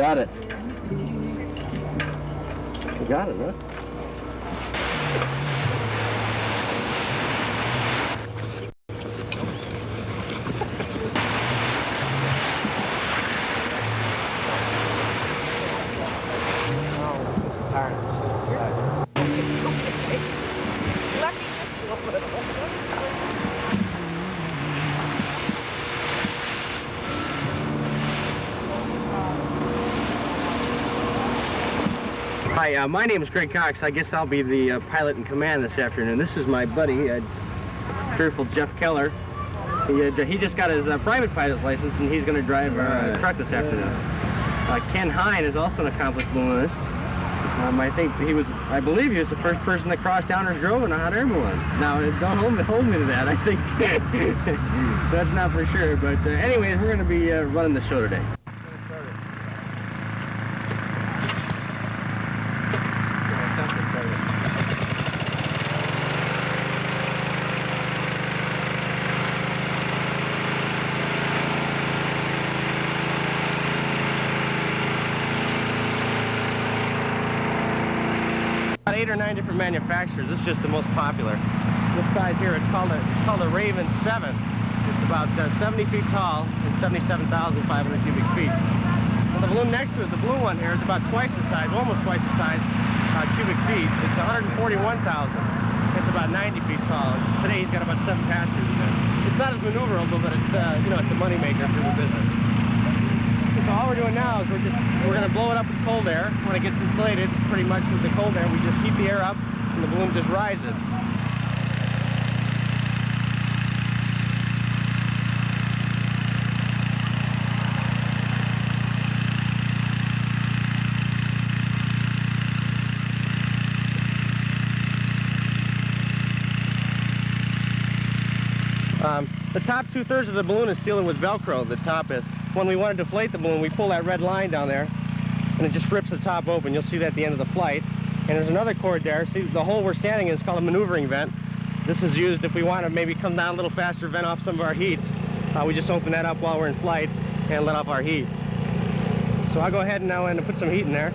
Got it. You got it, huh? Hi, my name is Greg Cox. I guess I'll be the pilot in command this afternoon. This is my buddy, Fearful Jeff Keller. He just got his private pilot's license, and he's going to drive our truck this afternoon. Ken Hine is also an accomplished balloonist. I believe he was the first person that crossed Downers Grove in a hot air balloon. Now, don't hold me to that. I think that's not for sure. But anyways, we're going to be running the show today. About 8 or 9 different manufacturers. This is just the most popular. This size here, it's called a Raven 7. It's about 70 feet tall and 77,500 cubic feet. And the balloon next to it, the blue one here, is about twice the size, almost twice the size, cubic feet. It's 141,000. It's about 90 feet tall. Today he's got about 7 passengers in it. It's not as maneuverable, but it's it's a moneymaker for the business. So all we're doing now is we're going to blow it up with cold air. When it gets inflated, pretty much with the cold air, we just heat the air up and the balloon just rises. The top 2/3 of the balloon is sealed with Velcro, the top is. When we want to deflate the balloon, we pull that red line down there, and it just rips the top open. You'll see that at the end of the flight. And there's another cord there. See, the hole we're standing in is called a maneuvering vent. This is used if we want to maybe come down a little faster, vent off some of our heats. We just open that up while we're in flight and let off our heat. So I'll go ahead and now put some heat in there.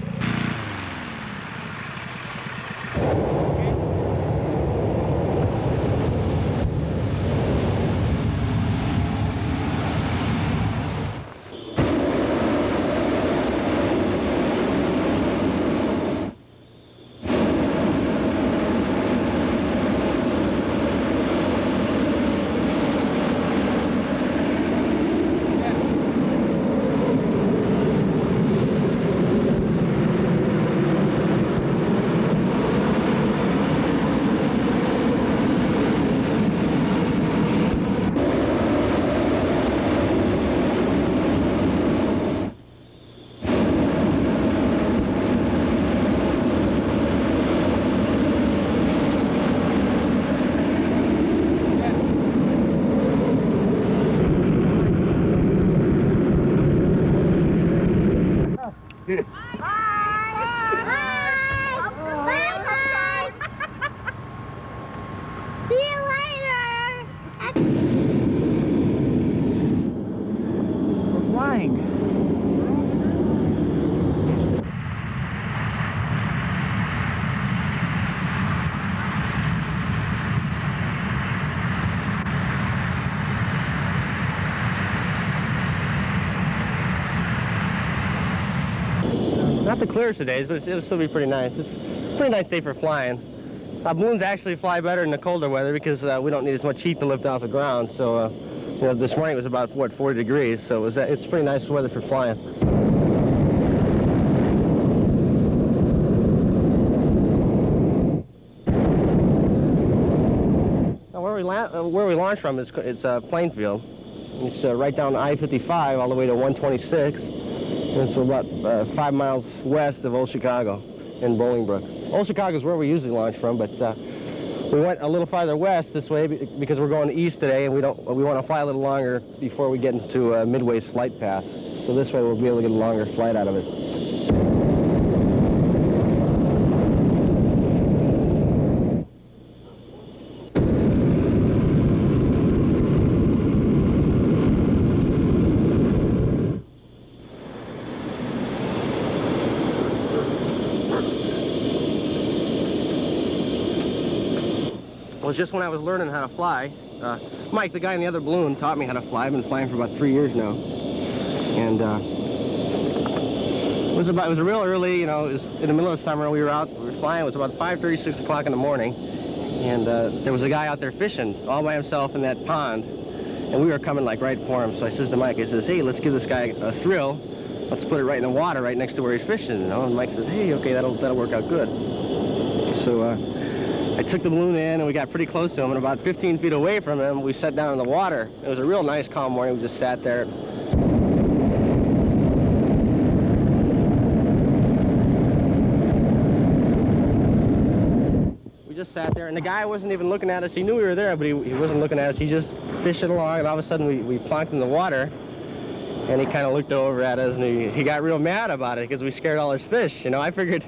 Not the clearest of days, but it'll still be pretty nice. It's a pretty nice day for flying. Balloons actually fly better in the colder weather because we don't need as much heat to lift off the ground. So, this morning it was about, 40 degrees, so it's pretty nice weather for flying. Now, where we launch from it's Plainfield. It's right down I-55 all the way to 126. And it's about 5 miles west of Old Chicago in Bolingbrook. Old Chicago is where we usually launch from, but we went a little farther west this way because we're going east today, and we want to fly a little longer before we get into Midway's flight path. So this way we'll be able to get a longer flight out of it. was just when I was learning how to fly. Mike, the guy in the other balloon, taught me how to fly. I've been flying for about 3 years now. And it was real early, you know, it was in the middle of summer. We were flying. It was about 5:30, 6 o'clock in the morning. And there was a guy out there fishing all by himself in that pond. And we were coming like right for him. So I says to Mike, I says, hey, let's give this guy a thrill. Let's put it right in the water right next to where he's fishing, you know. And Mike says, hey, okay, that'll work out good. So I took the balloon in and we got pretty close to him, and about 15 feet away from him, we sat down in the water. It was a real nice, calm morning. We just sat there. We just sat there, and the guy wasn't even looking at us. He knew we were there, but he wasn't looking at us. He just fishing along, and all of a sudden we plonked in the water, and he kind of looked over at us, and he got real mad about it because we scared all his fish. You know, I figured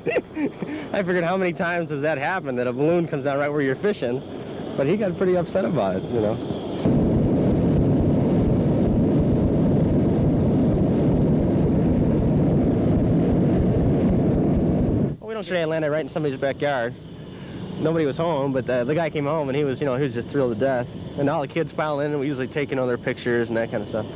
how many times does that happen, that a balloon comes down right where you're fishing? But he got pretty upset about it, you know. Well, we don't say I landed right in somebody's backyard. Nobody was home, but the guy came home, and he was just thrilled to death. And all the kids pile in, and we usually take, you know, their pictures and that kind of stuff.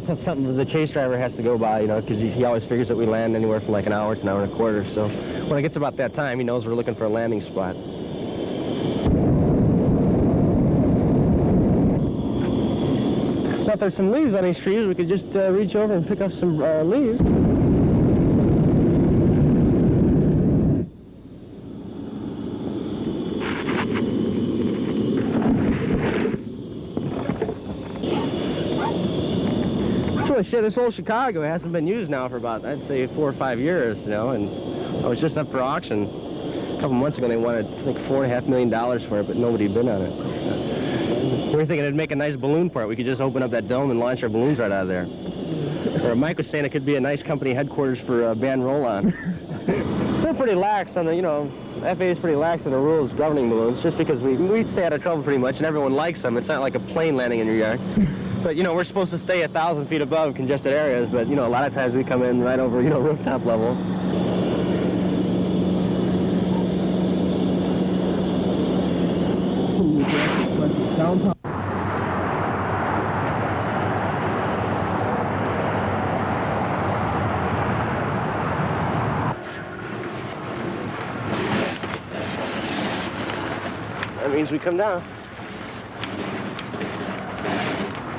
That's something the chase driver has to go by, you know, because he always figures that we land anywhere from like an hour to an hour and a quarter. So when it gets about that time, he knows we're looking for a landing spot. Now, if there's some leaves on these trees, we could just reach over and pick up some leaves. Shit, this Old Chicago hasn't been used now for about, I'd say, 4 or 5 years, you know, and I was just up for auction a couple months ago, and they wanted, I think, $4.5 million for it, but nobody had bid on it. So, we were thinking it'd make a nice balloon for it. We could just open up that dome and launch our balloons right out of there. Or Mike was saying it could be a nice company headquarters for band roll-on. They're pretty lax on the, you know, FAA is pretty lax in the rules governing balloons, just because we stay out of trouble pretty much, and everyone likes them. It's not like a plane landing in your yard. But, you know, we're supposed to stay 1,000 feet above congested areas, but, you know, a lot of times we come in right over, you know, rooftop level. That means we come down.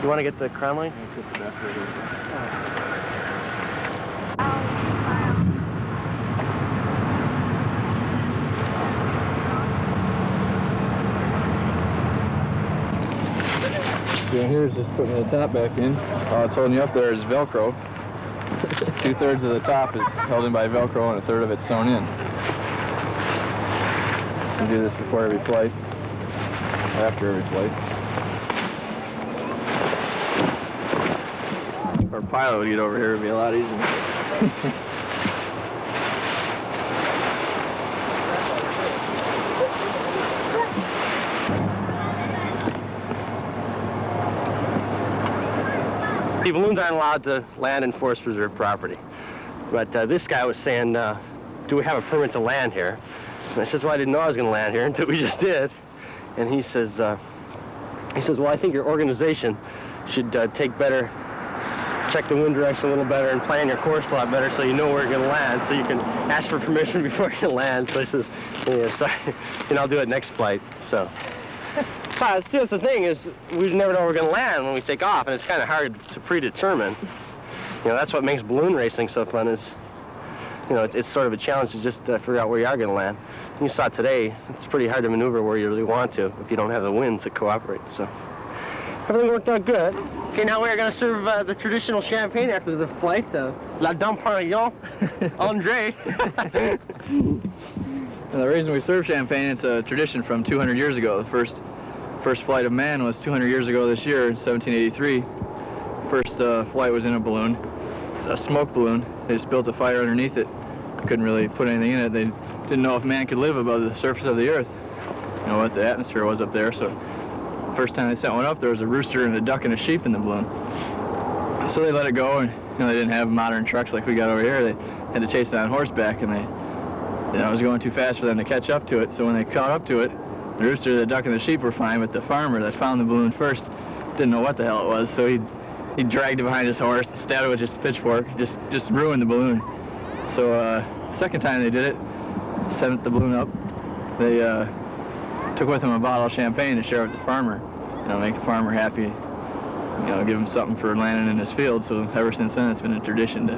You want to get the crown line? Yeah, here's just putting the top back in. All it's holding you up there is Velcro. 2/3 of the top is held in by Velcro and 1/3 of it's sewn in. You do this before every flight, or after every flight. Our pilot would get over here, it'd be a lot easier. The balloons aren't allowed to land in forest preserve property. But this guy was saying, do we have a permit to land here? And I says, well, I didn't know I was going to land here until we just did. And he says, well, I think your organization should check the wind direction a little better and plan your course a lot better so you know where you're going to land, so you can ask for permission before you land. So he says, yeah, sorry, and I'll do it next flight. So. See, that's the thing is, we never know where we're going to land when we take off, and it's kind of hard to predetermine. You know, that's what makes balloon racing so fun is, you know, it's sort of a challenge to just figure out where you are going to land. And you saw today, it's pretty hard to maneuver where you really want to if you don't have the winds that cooperate, so. Everything worked out good. Okay, now we're going to serve the traditional champagne after the flight, La Dame Perignon, André. And the reason we serve champagne, it's a tradition from 200 years ago. The first flight of man was 200 years ago this year, 1783. First flight was in a balloon. It's a smoke balloon. They just built a fire underneath it. Couldn't really put anything in it. They didn't know if man could live above the surface of the earth. You know what the atmosphere was up there. So first time they sent one up, there was a rooster and a duck and a sheep in the balloon. So they let it go, and you know, they didn't have modern trucks like we got over here. They had to chase it on horseback, and it was going too fast for them to catch up to it. So when they caught up to it, the rooster, the duck, and the sheep were fine, but the farmer that found the balloon first didn't know what the hell it was, so he dragged it behind his horse, stabbed it with just a pitchfork, just ruined the balloon. So second time they did it, sent the balloon up, they took with them a bottle of champagne to share with the farmer, you know, make the farmer happy, you know, give him something for landing in his field. So ever since then, it's been a tradition to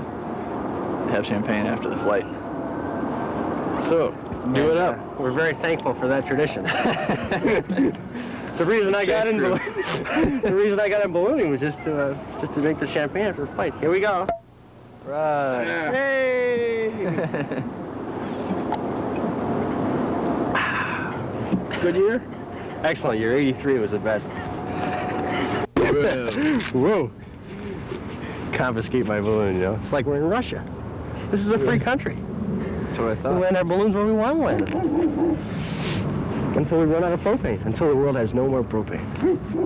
have champagne after the flight. So, do it up. We're very thankful for that tradition. The reason I got in ballooning was just to make the champagne after the flight. Here we go. Right. Yeah. Hey! Good year? Excellent year. 83 was the best. Whoa. Confiscate my balloon, you know. It's like we're in Russia. This is a free country. That's what I thought. We land our balloons where we want to land them. Until we run out of propane. Until the world has no more propane.